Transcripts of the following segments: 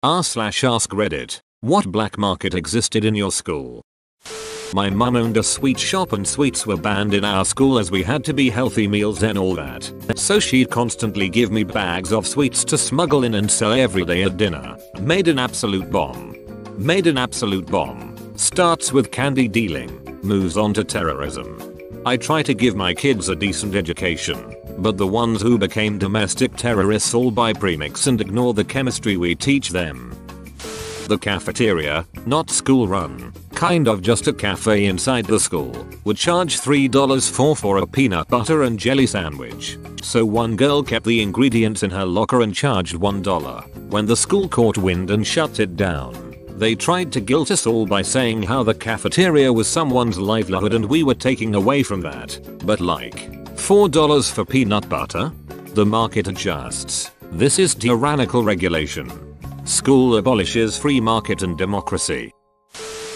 r/AskReddit. What black market existed in your school? My mum owned a sweet shop and sweets were banned in our school as we had to be healthy meals and all that. So she'd constantly give me bags of sweets to smuggle in and sell every day at dinner. Made an absolute bomb. Starts with candy dealing, moves on to terrorism. I try to give my kids a decent education, but the ones who became domestic terrorists all buy premix and ignore the chemistry we teach them. The cafeteria, not school run, kind of just a cafe inside the school, would charge $3 for a peanut butter and jelly sandwich. So one girl kept the ingredients in her locker and charged $1. When the school caught wind and shut it down, they tried to guilt us all by saying how the cafeteria was someone's livelihood and we were taking away from that. But like, $4 for peanut butter? The market adjusts. This is tyrannical regulation. School abolishes free market and democracy.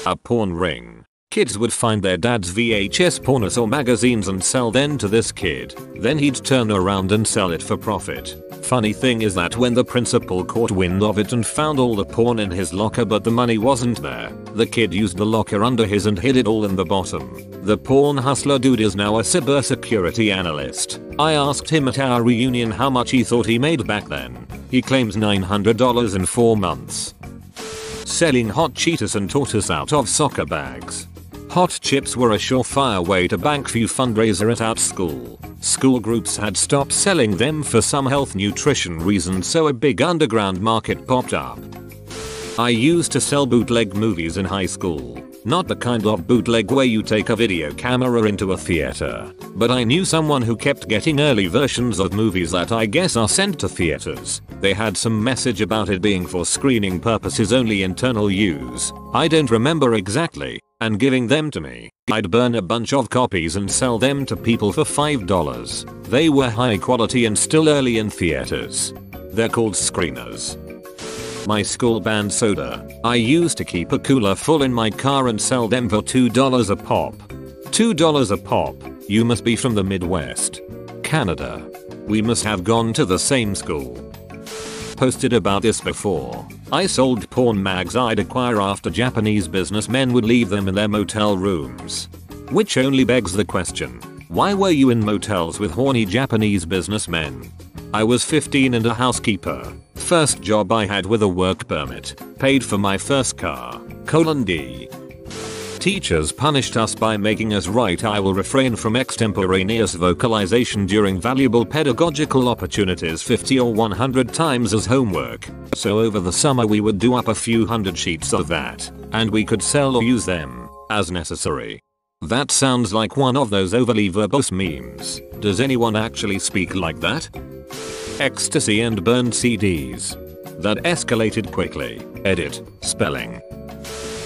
A porn ring. Kids would find their dad's VHS pornos or magazines and sell them to this kid. Then he'd turn around and sell it for profit. Funny thing is that when the principal caught wind of it and found all the porn in his locker but the money wasn't there, the kid used the locker under his and hid it all in the bottom. The porn hustler dude is now a cybersecurity analyst. I asked him at our reunion how much he thought he made back then. He claims $900 in 4 months. Selling hot Cheetos and tortoise out of soccer bags. Hot chips were a surefire way to bank few fundraiser at our school. School groups had stopped selling them for some health nutrition reasons, so a big underground market popped up. I used to sell bootleg movies in high school. Not the kind of bootleg where you take a video camera into a theater, but I knew someone who kept getting early versions of movies that I guess are sent to theaters. They had some message about it being for screening purposes only, internal use. I don't remember exactly, and giving them to me. I'd burn a bunch of copies and sell them to people for $5. They were high quality and still early in theaters. They're called screeners. My school banned soda. I used to keep a cooler full in my car and sell them for $2 a pop. $2 a pop. You must be from the Midwest. Canada. We must have gone to the same school. Posted about this before. I sold porn mags I'd acquire after Japanese businessmen would leave them in their motel rooms. Which only begs the question, why were you in motels with horny Japanese businessmen? I was 15 and a housekeeper. First job I had with a work permit. Paid for my first car. D. Teachers punished us by making us write "I will refrain from extemporaneous vocalization during valuable pedagogical opportunities" 50 or 100 times as homework. So over the summer we would do up a few hundred sheets of that, and we could sell or use them, as necessary. That sounds like one of those overly verbose memes. Does anyone actually speak like that? Ecstasy and burned CDs. That escalated quickly. Edit. Spelling.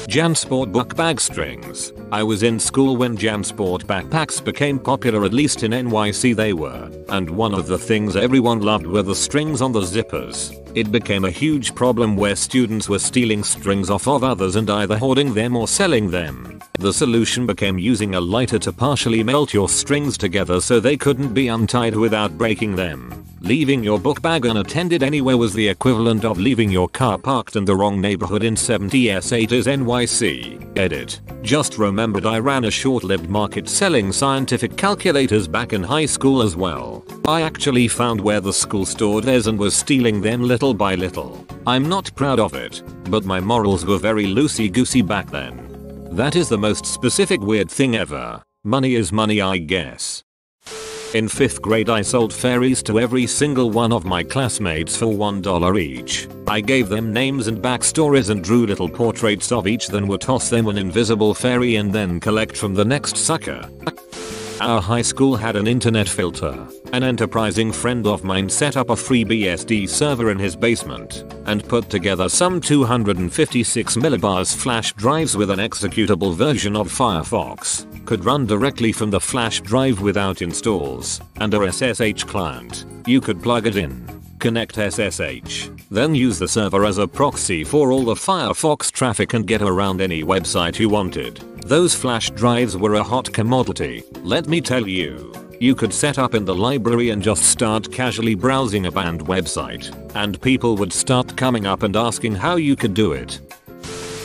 Jansport book bag strings. I was in school when Jansport backpacks became popular, at least in NYC they were, and one of the things everyone loved were the strings on the zippers. It became a huge problem where students were stealing strings off of others and either hoarding them or selling them. The solution became using a lighter to partially melt your strings together so they couldn't be untied without breaking them. Leaving your book bag unattended anywhere was the equivalent of leaving your car parked in the wrong neighborhood in 70s NYC. Edit. Just remembered I ran a short-lived market selling scientific calculators back in high school as well. I actually found where the school stored theirs and was stealing them little by little. I'm not proud of it, but my morals were very loosey-goosey back then. That is the most specific weird thing ever. Money is money, I guess. In 5th grade I sold fairies to every single one of my classmates for $1 each. I gave them names and backstories and drew little portraits of each, then would toss them an invisible fairy and then collect from the next sucker. Our high school had an internet filter. An enterprising friend of mine set up a free BSD server in his basement and put together some 256 millibars flash drives with an executable version of Firefox. Could run directly from the flash drive without installs, and a SSH client. You could plug it in, connect SSH, then use the server as a proxy for all the Firefox traffic and get around any website you wanted. Those flash drives were a hot commodity, let me tell you. You could set up in the library and just start casually browsing a band website, and people would start coming up and asking how you could do it.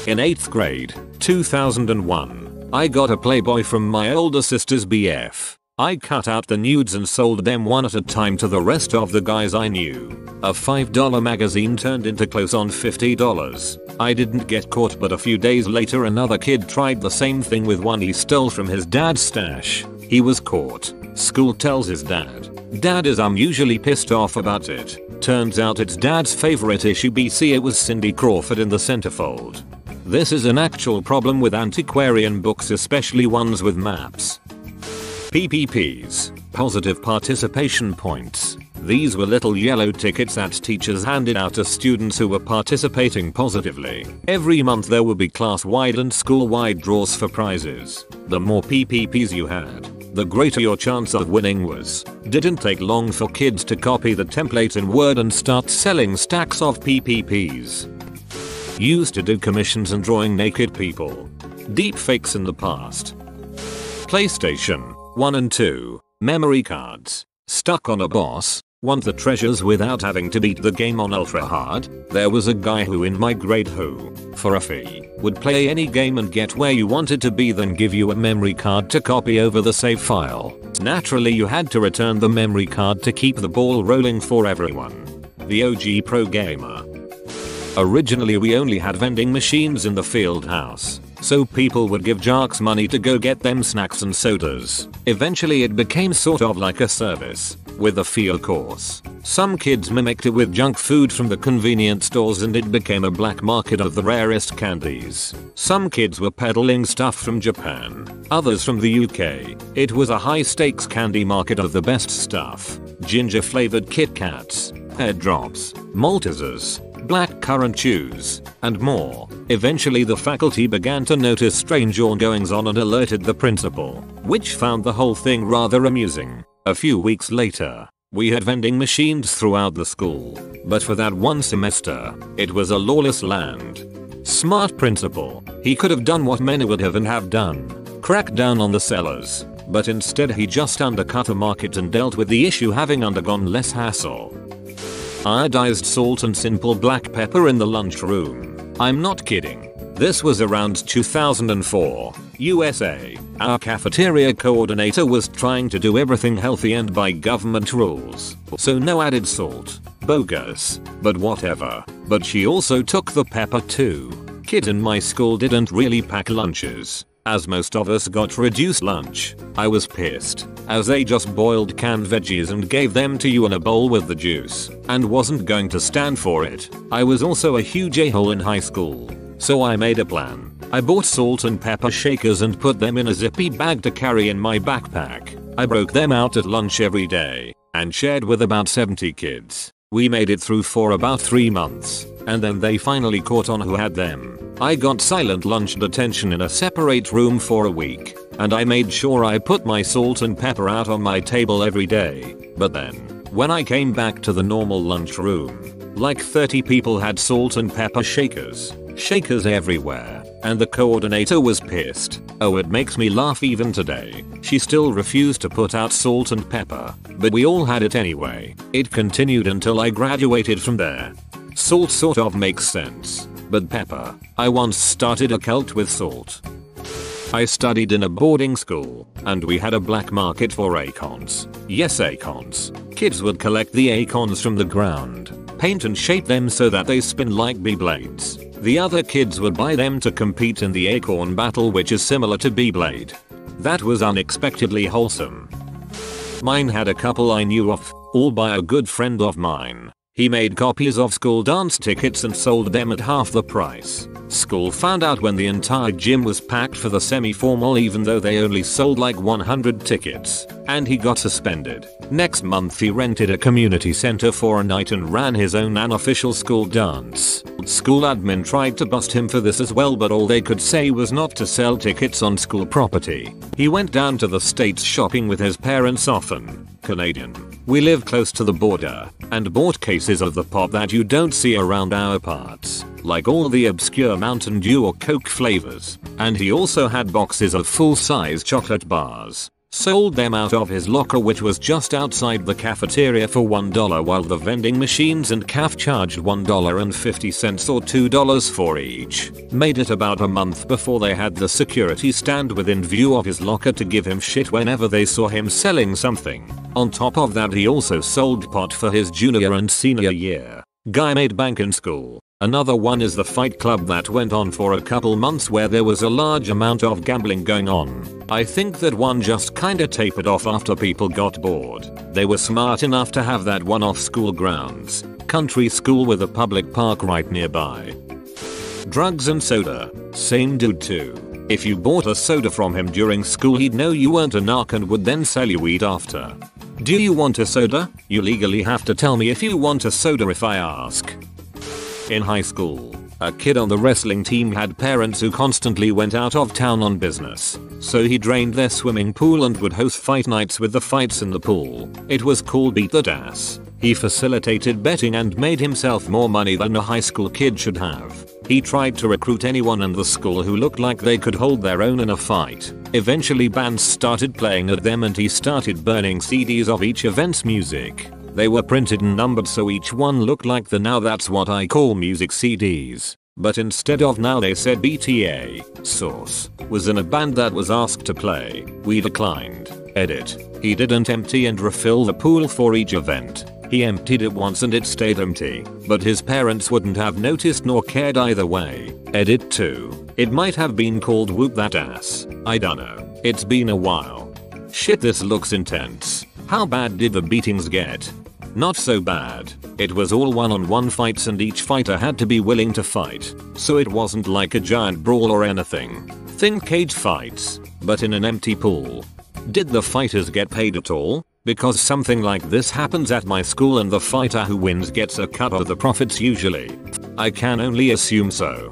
In 8th grade, 2001, I got a Playboy from my older sister's BF. I cut out the nudes and sold them one at a time to the rest of the guys I knew. A $5 magazine turned into close on $50. I didn't get caught, but a few days later another kid tried the same thing with one he stole from his dad's stash. He was caught. School tells his dad. Dad is unusually pissed off about it. Turns out it's dad's favorite issue. BC, it was Cindy Crawford in the centerfold. This is an actual problem with antiquarian books, especially ones with maps. PPPs, positive participation points. These were little yellow tickets that teachers handed out to students who were participating positively. Every month there would be class-wide and school-wide draws for prizes. The more PPPs you had, the greater your chance of winning was. Didn't take long for kids to copy the template in Word and start selling stacks of PPPs. Used to do commissions and drawing naked people. Deepfakes in the past. PlayStation 1 and 2. Memory cards. Stuck on a boss. Want the treasures without having to beat the game on ultra hard? There was a guy who in my grade who, for a fee, would play any game and get where you wanted to be, then give you a memory card to copy over the save file. Naturally you had to return the memory card to keep the ball rolling for everyone. The OG pro gamer. Originally we only had vending machines in the field house, so people would give jocks money to go get them snacks and sodas. Eventually it became sort of like a service, with a fee of course. Some kids mimicked it with junk food from the convenience stores and it became a black market of the rarest candies. Some kids were peddling stuff from Japan, others from the UK. It was a high stakes candy market of the best stuff. Ginger flavored Kit Kats, head drops, Maltesers, black currant chews, and more. Eventually the faculty began to notice strange goings on and alerted the principal, which found the whole thing rather amusing. A few weeks later, we had vending machines throughout the school, but for that one semester, it was a lawless land. Smart principal, he could have done what many would have done, crack down on the sellers, but instead he just undercut the market and dealt with the issue having undergone less hassle. Iodized salt and simple black pepper in the lunchroom. I'm not kidding. This was around 2004, USA. Our cafeteria coordinator was trying to do everything healthy and by government rules. So no added salt. Bogus. But whatever. But she also took the pepper too. Kids in my school didn't really pack lunches, as most of us got reduced lunch. I was pissed, as they just boiled canned veggies and gave them to you in a bowl with the juice, and wasn't going to stand for it. I was also a huge a-hole in high school, so I made a plan. I bought salt and pepper shakers and put them in a zippy bag to carry in my backpack. I broke them out at lunch every day, and shared with about 70 kids. We made it through for about 3 months, and then they finally caught on who had them. I got silent lunch detention in a separate room for a week, and I made sure I put my salt and pepper out on my table every day. But then, when I came back to the normal lunch room, like 30 people had salt and pepper shakers. Shakers everywhere, and the coordinator was pissed. Oh, it makes me laugh even today. She still refused to put out salt and pepper, but we all had it anyway. It continued until I graduated from there. Salt sort of makes sense, but pepper. I once started a cult with salt. I studied in a boarding school, and we had a black market for acorns. Yes, acorns. Kids would collect the acorns from the ground, paint and shape them so that they spin like Beyblades. The other kids would buy them to compete in the acorn battle, which is similar to Beyblade. That was unexpectedly wholesome. Mine had a couple I knew of, all by a good friend of mine. He made copies of school dance tickets and sold them at half the price. School found out when the entire gym was packed for the semi-formal, even though they only sold like 100 tickets, and he got suspended. Next month he rented a community center for a night and ran his own unofficial school dance. School admin tried to bust him for this as well, but all they could say was not to sell tickets on school property. He went down to the States shopping with his parents often. Canadian. We live close to the border, and bought cases of the pop that you don't see around our parts, like all the obscure Mountain Dew or Coke flavors, and he also had boxes of full-size chocolate bars. sold them out of his locker, which was just outside the cafeteria, for $1, while the vending machines and caf charged $1.50 or $2 for each. Made it about a month before they had the security stand within view of his locker to give him shit whenever they saw him selling something. On top of that, he also sold pot for his junior and senior year. Guy made bank in school. Another one is the fight club that went on for a couple months, where there was a large amount of gambling going on. I think that one just kinda tapered off after people got bored. They were smart enough to have that one off school grounds. Country school with a public park right nearby. Drugs and soda. Same dude too. If you bought a soda from him during school, he'd know you weren't a narc and would then sell you weed after. Do you want a soda? You legally have to tell me if you want a soda if I ask. In high school, a kid on the wrestling team had parents who constantly went out of town on business, so he drained their swimming pool and would host fight nights with the fights in the pool. It was called Beat That Ass. He facilitated betting and made himself more money than a high school kid should have. He tried to recruit anyone in the school who looked like they could hold their own in a fight. Eventually bands started playing at them and he started burning CDs of each event's music. They were printed and numbered so each one looked like the Now That's What I Call Music CDs. But instead of Now they said BTA. Source: was in a band that was asked to play. We declined. Edit: he didn't empty and refill the pool for each event. He emptied it once and it stayed empty, but his parents wouldn't have noticed nor cared either way. Edit 2. It might have been called Whoop That Ass. I dunno. It's been a while. Shit, this looks intense. How bad did the beatings get? Not so bad. It was all one-on-one fights and each fighter had to be willing to fight. So it wasn't like a giant brawl or anything. Think cage fights, but in an empty pool. Did the fighters get paid at all? Because something like this happens at my school and the fighter who wins gets a cut of the profits usually. I can only assume so.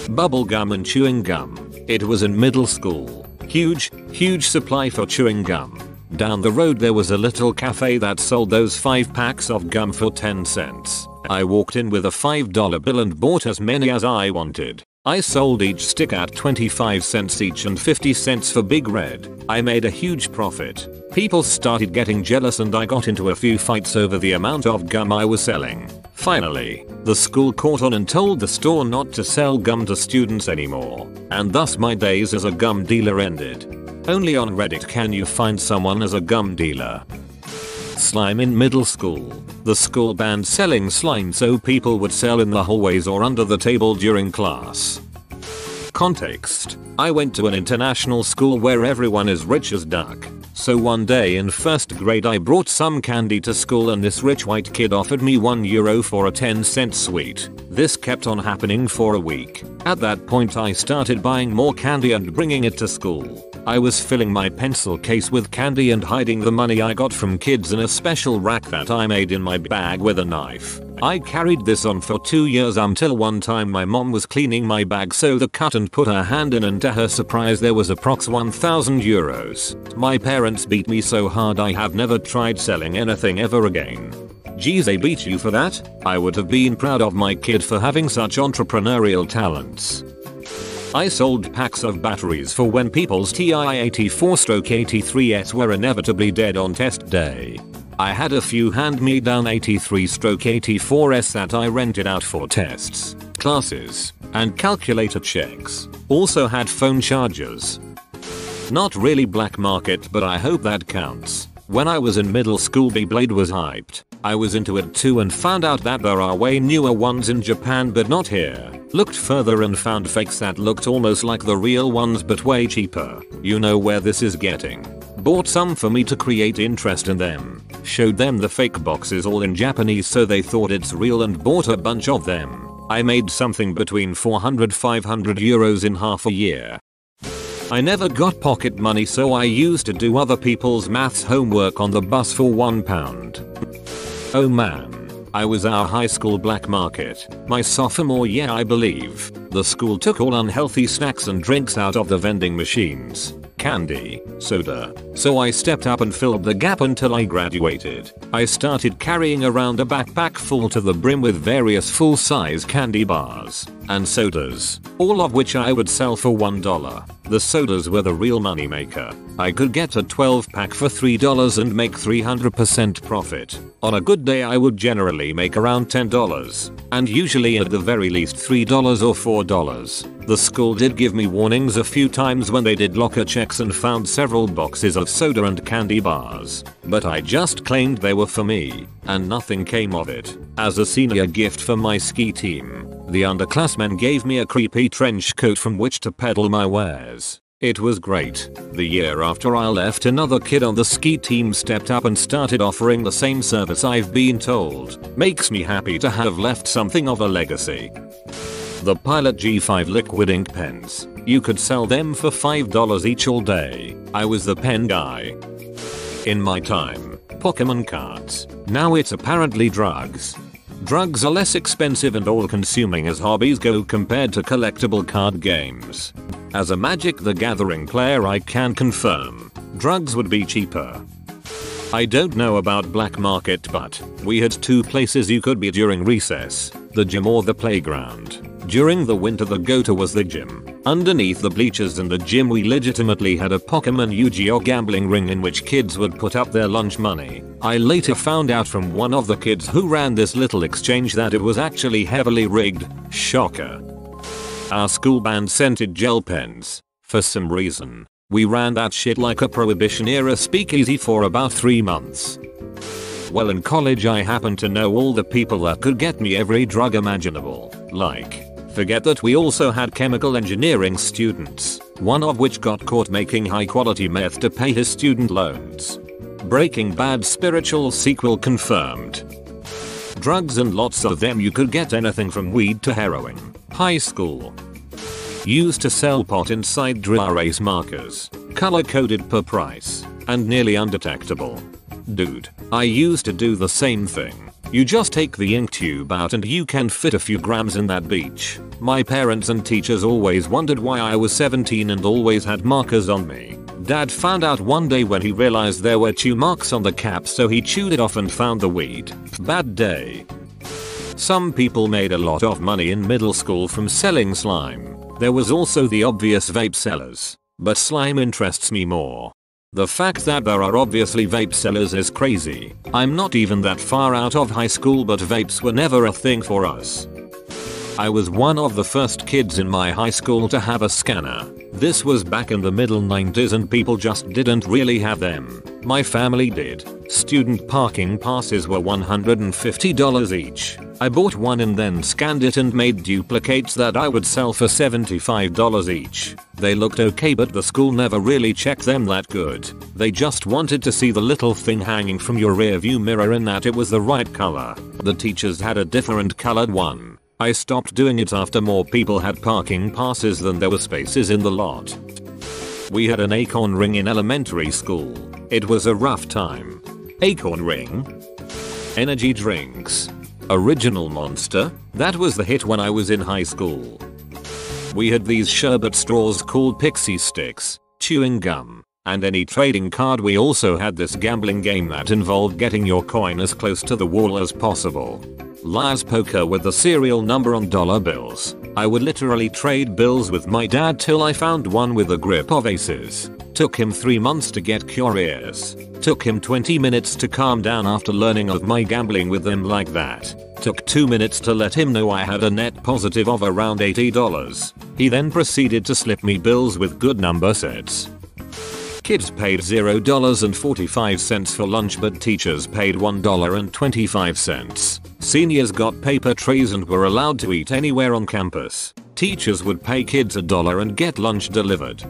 Bubble gum and chewing gum. It was in middle school. Huge supply for chewing gum. Down the road there was a little cafe that sold those 5 packs of gum for 10 cents. I walked in with a $5 bill and bought as many as I wanted. I sold each stick at 25 cents each and 50 cents for Big Red. I made a huge profit. People started getting jealous and I got into a few fights over the amount of gum I was selling. Finally, the school caught on and told the store not to sell gum to students anymore. And thus my days as a gum dealer ended. Only on Reddit can you find someone as a gum dealer. Slime in middle school. The school banned selling slime so people would sell in the hallways or under the table during class. Context: I went to an international school where everyone is rich as duck. So one day in first grade I brought some candy to school and this rich white kid offered me €1 for a 10-cent sweet. This kept on happening for a week. At that point I started buying more candy and bringing it to school. I was filling my pencil case with candy and hiding the money I got from kids in a special rack that I made in my bag with a knife. I carried this on for 2 years until one time my mom was cleaning my bag so the cut and put her hand in and to her surprise there was approx €1,000. My parents beat me so hard I have never tried selling anything ever again. Geez, they beat you for that? I would have been proud of my kid for having such entrepreneurial talents. I sold packs of batteries for when people's TI-84/83s were inevitably dead on test day. I had a few hand-me-down 83/84s that I rented out for tests, classes, and calculator checks. Also had phone chargers. Not really black market, but I hope that counts. When I was in middle school, Beyblade was hyped. I was into it too and found out that there are way newer ones in Japan but not here. Looked further and found fakes that looked almost like the real ones but way cheaper. You know where this is getting. Bought some for me to create interest in them. Showed them the fake boxes all in Japanese so they thought it's real and bought a bunch of them. I made something between €400-500 in half a year. I never got pocket money so I used to do other people's maths homework on the bus for £1. Oh man. I was our high school black market. My sophomore year I believe. The school took all unhealthy snacks and drinks out of the vending machines. Candy, soda. So I stepped up and filled the gap until I graduated. I started carrying around a backpack full to the brim with various full-size candy bars and sodas, all of which I would sell for $1. The sodas were the real moneymaker. I could get a 12 pack for $3 and make 300% profit. On a good day I would generally make around $10, and usually at the very least $3 or $4. The school did give me warnings a few times when they did locker checks and found several boxes of soda and candy bars, but I just claimed they were for me, and nothing came of it. As a senior gift for my ski team, the underclassmen gave me a creepy trench coat from which to peddle my wares. It was great. The year after I left, another kid on the ski team stepped up and started offering the same service. I've been told. Makes me happy to have left something of a legacy. The Pilot G5 liquid ink pens. You could sell them for $5 each all day. I was the pen guy. In my time, Pokemon cards. Now it's apparently drugs. Drugs are less expensive and all-consuming as hobbies go compared to collectible card games. As a Magic the Gathering player, I can confirm, drugs would be cheaper. I don't know about black market, but we had two places you could be during recess, the gym or the playground. During the winter the go-to was the gym. Underneath the bleachers in the gym we legitimately had a Pokemon Yu-Gi-Oh gambling ring in which kids would put up their lunch money. I later found out from one of the kids who ran this little exchange that it was actually heavily rigged. Shocker. Our school banned scented gel pens. For some reason, we ran that shit like a prohibition era speakeasy for about 3 months. Well, in college I happened to know all the people that could get me every drug imaginable. Like, forget that we also had chemical engineering students, one of which got caught making high quality meth to pay his student loans. Breaking Bad spiritual sequel confirmed. Drugs and lots of them. You could get anything from weed to heroin. High school. Used to sell pot inside dry erase markers, color coded per price, and nearly undetectable. Dude, I used to do the same thing. You just take the ink tube out and you can fit a few grams in that beach. My parents and teachers always wondered why I was 17 and always had markers on me. Dad found out one day when he realized there were chew marks on the cap, so he chewed it off and found the weed. Bad day. Some people made a lot of money in middle school from selling slime. There was also the obvious vape sellers, but slime interests me more. The fact that there are obviously vape sellers is crazy. I'm not even that far out of high school, but vapes were never a thing for us. I was one of the first kids in my high school to have a scanner. This was back in the middle 90s and people just didn't really have them. My family did. Student parking passes were $150 each. I bought one and then scanned it and made duplicates that I would sell for $75 each. They looked okay, but the school never really checked them that good. They just wanted to see the little thing hanging from your rearview mirror and that it was the right color. The teachers had a different colored one. I stopped doing it after more people had parking passes than there were spaces in the lot. We had an acorn ring in elementary school. It was a rough time. Acorn ring? Energy drinks. Original Monster? That was the hit when I was in high school. We had these sherbet straws called pixie sticks, chewing gum, and any trading card. We also had this gambling game that involved getting your coin as close to the wall as possible. Liar's poker with the serial number on dollar bills. I would literally trade bills with my dad till I found one with a grip of aces. Took him 3 months to get curious. Took him 20 minutes to calm down after learning of my gambling with him like that. Took 2 minutes to let him know I had a net positive of around $80. He then proceeded to slip me bills with good number sets. Kids paid $0.45 for lunch, but teachers paid $1.25. Seniors got paper trays and were allowed to eat anywhere on campus. Teachers would pay kids $1 and get lunch delivered.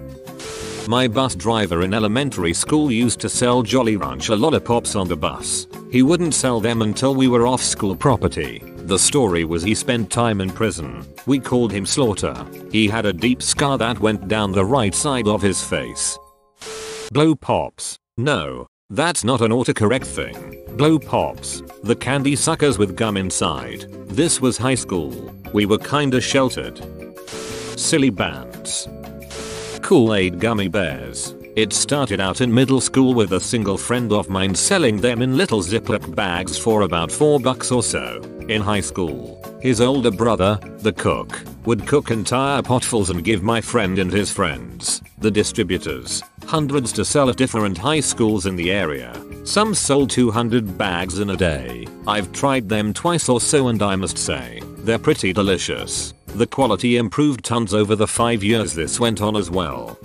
My bus driver in elementary school used to sell Jolly Rancher lollipops on the bus. He wouldn't sell them until we were off school property. The story was he spent time in prison. We called him Slaughter. He had a deep scar that went down the right side of his face. Blow pops. No, that's not an autocorrect thing. Blow pops. The candy suckers with gum inside. This was high school. We were kinda sheltered. Silly bands. Kool-Aid gummy bears. It started out in middle school with a single friend of mine selling them in little Ziploc bags for about $4 or so. In high school, his older brother, the cook, would cook entire potfuls and give my friend and his friends, the distributors, hundreds to sell at different high schools in the area. Some sold 200 bags in a day. I've tried them twice or so and I must say, they're pretty delicious. The quality improved tons over the 5 years this went on as well.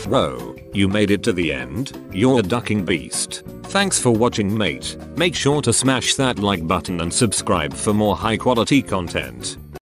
Whoa, you made it to the end? You're a ducking beast. Thanks for watching, mate. Make sure to smash that like button and subscribe for more high quality content.